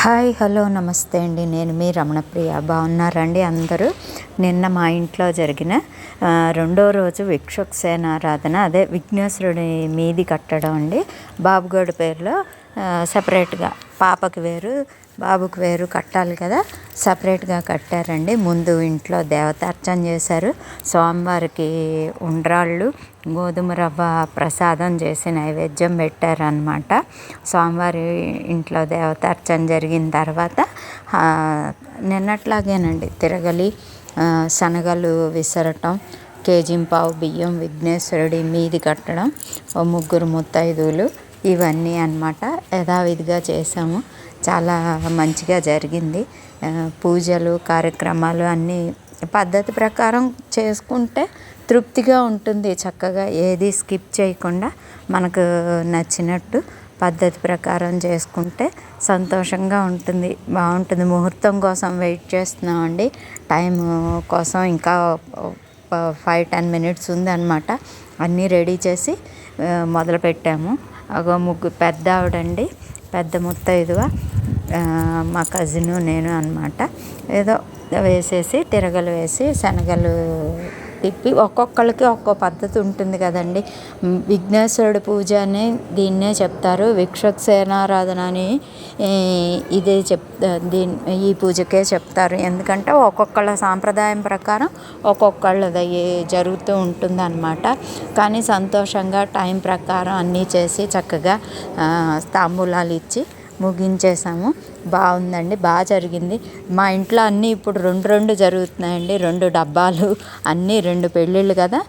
Hi hello నమస్తే అండి. నేను మీ రమణప్రియ. బాగున్నారండి అందరూ? నిన్న మా ఇంట్లో జరిగిన రెండో రోజు విక్షుక్సేనారాధన, అదే విఘ్నేశ్వరుడి మీది కట్టడం అండి. బాబుగోడి పేరులో సపరేట్గా పాపకి వేరు బాబుకి వేరు కట్టాలి కదా, సపరేట్గా కట్టారండి. ముందు ఇంట్లో దేవతార్చన చేశారు. స్వామివారికి ఉండ్రాళ్ళు, గోధుమ రవ్వ ప్రసాదం చేసి నైవేద్యం పెట్టారనమాట. స్వామివారి ఇంట్లో దేవతార్చన జరిగిన తర్వాత నిన్నట్లాగేనండి తిరగలి, శనగలు విసరటం, కేజీంపావు బియ్యం విఘ్నేశ్వరుడి మీది కట్టడం, ముగ్గురు ముత్తైదువులు, ఇవన్నీ అన్నమాట యథావిధిగా చేసాము. చాలా మంచిగా జరిగింది. పూజలు కార్యక్రమాలు అన్నీ పద్ధతి ప్రకారం చేసుకుంటే తృప్తిగా ఉంటుంది. చక్కగా ఏది స్కిప్ చేయకుండా మనకు నచ్చినట్టు పద్ధతి ప్రకారం చేసుకుంటే సంతోషంగా ఉంటుంది, బాగుంటుంది. ముహూర్తం కోసం వెయిట్ చేస్తున్నామండి. టైం కోసం ఇంకా 5-10 మినిట్స్ ఉందన్నమాట. అన్నీ రెడీ చేసి మొదలుపెట్టాము. ముగ్గురు పెద్ద ఆవిడండి, పెద్ద ముత్తైదువ, మా కజిను, నేను అన్నమాట. ఏదో వేసేసి తిరగలు వేసి శనగలు తిప్పి ఒక్కొక్కరికి ఒక్కో పద్ధతి ఉంటుంది కదండి. విఘ్నేశ్వరుడి పూజ అని దీన్నే చెప్తారు, విక్షుక్సేనారాధన అని ఇదే ఈ పూజకే చెప్తారు. ఎందుకంటే ఒక్కొక్కళ్ళ సాంప్రదాయం ప్రకారం ఒక్కొక్కళ్ళది జరుగుతూ ఉంటుంది అన్నమాట. కానీ సంతోషంగా టైం ప్రకారం అన్నీ చేసి చక్కగా తాంబూలాలు ఇచ్చి ముగించేసాము. బాగుందండి, బాగా జరిగింది. మా ఇంట్లో అన్నీ ఇప్పుడు రెండు జరుగుతున్నాయండి. 2 డబ్బాలు, అన్నీ 2 పెళ్ళిళ్ళు కదా.